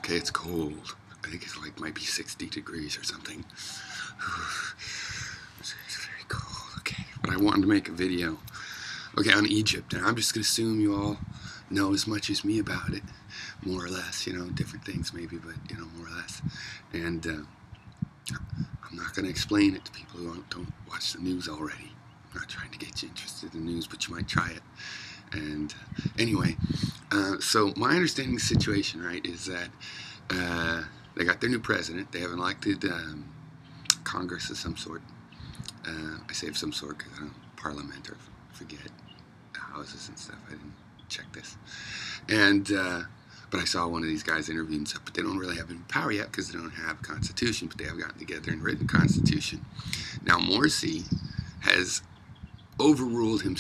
Okay, it's cold. I think it's like might be 60 degrees or something. It's very cold. Okay, but I wanted to make a video. Okay, on Egypt, and I'm just gonna assume you all know as much as me about it, more or less. You know, different things maybe, but you know, more or less. And I'm not gonna explain it to people who don't watch the news already. I'm not trying to get you interested in the news, but you might try it. And anyway, so my understanding of the situation, right, is that they got their new president. They have an elected Congress of some sort. I say of some sort because I don't know, parliament or forget houses and stuff. I didn't check this. And but I saw one of these guys interviewed and stuff, but they don't really have any power yet because they don't have a constitution, but they have gotten together and written a constitution. Now Morsi has overruled him,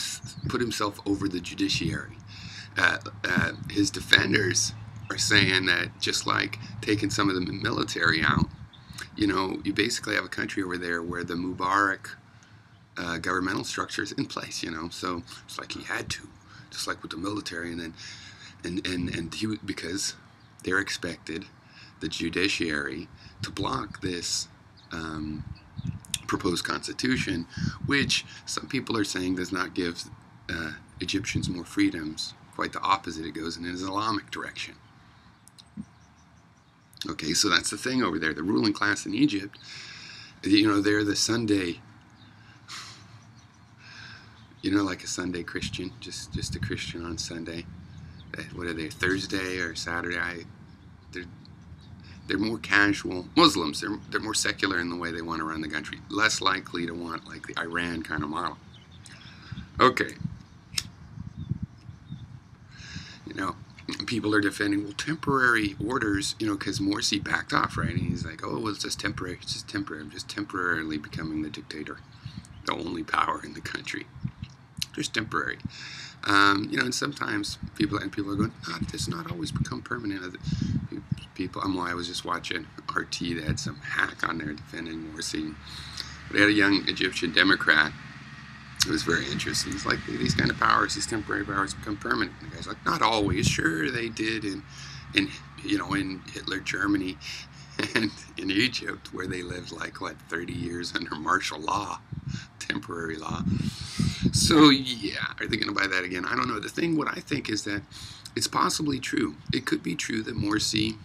put himself over the judiciary. His defenders are saying that just like taking some of the military out, you know, you basically have a country over there where the Mubarak governmental structure is in place, you know, so it's like he had to, just like with the military, and then and he, because they're expected, the judiciary, to block this proposed constitution, which some people are saying does not give Egyptians more freedoms. Quite the opposite, it goes in an Islamic direction. Okay, so that's the thing over there. The ruling class in Egypt, you know, they're the Sunday, you know, like a Sunday Christian, just a Christian on Sunday. What are they, Thursday or Saturday? They're more casual. Muslims, they're more secular in the way they want to run the country. Less likely to want like the Iran kind of model. Okay. You know, people are defending, well, temporary orders, you know, because Morsi backed off, right? And he's like, oh, well, it's just temporary. It's just temporary. I'm just temporarily becoming the dictator, the only power in the country. Just temporary. You know, and sometimes people are going, this not always become permanent. People, I was just watching RT, they had some hack on there defending Morsi. But they had a young Egyptian Democrat. It was very interesting. It's like, these kind of powers, these temporary powers become permanent. And the guy's like, not always. Sure, they did in you know, in Hitler Germany and in Egypt, where they lived like, what, 30 years under martial law, temporary law. So yeah, are they going to buy that again? I don't know. The thing, what I think is that it's possibly true. It could be true that Morsi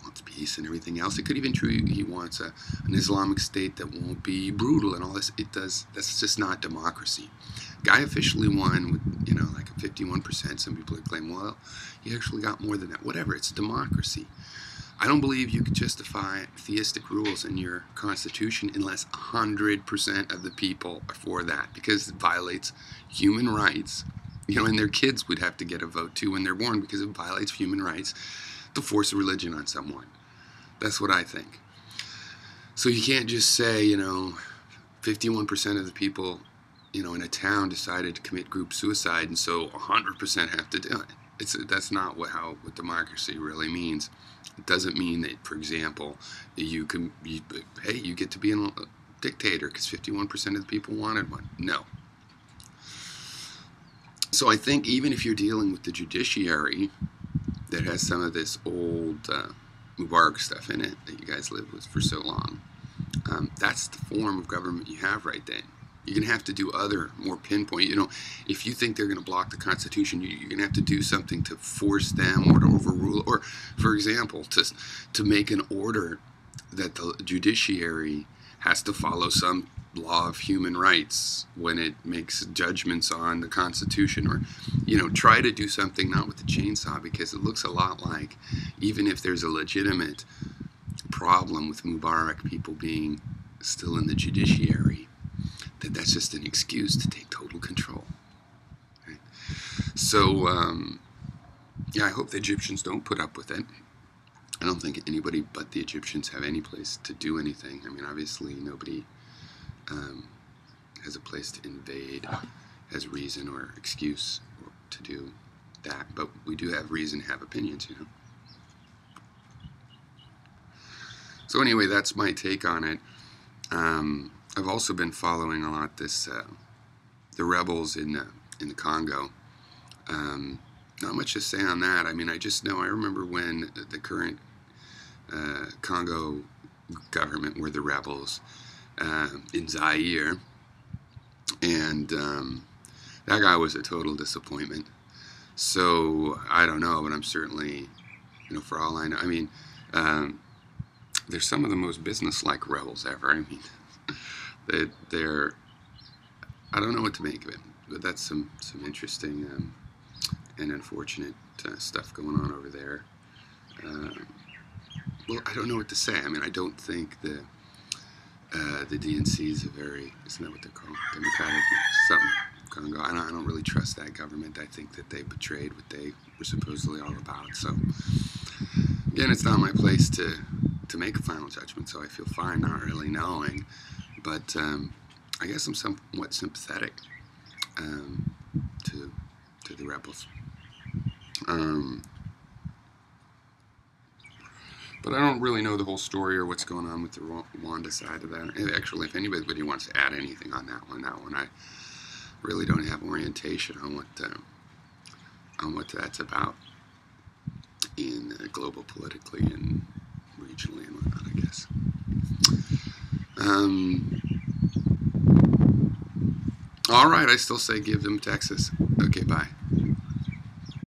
wants peace and everything else. It could even be true he wants an Islamic state that won't be brutal and all this. It does. That's just not democracy. Guy officially won with, you know, like a 51%. Some people claim, well, he actually got more than that. Whatever. It's democracy. I don't believe you could justify theistic rules in your constitution unless 100% of the people are for that, because it violates human rights. You know, and their kids would have to get a vote too when they're born, because it violates human rights to force a religion on someone. That's what I think. So you can't just say, you know, 51% of the people, you know, in a town decided to commit group suicide, and so 100% have to do it. That's not what democracy really means. It doesn't mean that, for example, hey, you get to be a dictator because 51% of the people wanted one. No. So I think even if you're dealing with the judiciary that has some of this old Mubarak stuff in it that you guys lived with for so long, that's the form of government you have right then. You're going to have to do other, more pinpoint, you know, if you think they're going to block the Constitution, you're going to have to do something to force them or to overrule, or, for example, to make an order that the judiciary has to follow some law of human rights when it makes judgments on the Constitution, or, you know, try to do something not with the chainsaw, because it looks a lot like, even if there's a legitimate problem with Mubarak people being still in the judiciary, that's just an excuse to take total control. Right? So, yeah, I hope the Egyptians don't put up with it. I don't think anybody but the Egyptians have any place to do anything. I mean, obviously, nobody has a place to invade, has reason or excuse to do that. But we do have reason to have opinions, you know. So anyway, that's my take on it. I've also been following a lot this the rebels in the Congo. not much to say on that. I mean, I just know, I remember when the current Congo government were the rebels in Zaire, and that guy was a total disappointment. So I don't know, but I'm certainly, for all I know, I mean, they're some of the most business-like rebels ever. I mean, they're I don't know what to make of it, but that's some interesting and unfortunate stuff going on over there. Well, I don't know what to say. I mean, I don't think the DNC is a very, isn't that what they're called? Democratic something, Congo. I don't really trust that government. I think that they betrayed what they were supposedly all about. So, again, it's not my place to make a final judgment, so I feel fine not really knowing. But I guess I'm somewhat sympathetic to the rebels. But I don't really know the whole story or what's going on with the Rwanda side of that. Actually, if anybody wants to add anything on that one, I really don't have orientation on what that's about in global politically and regionally and whatnot, I guess. All right, I still say give them Texas. Okay, bye.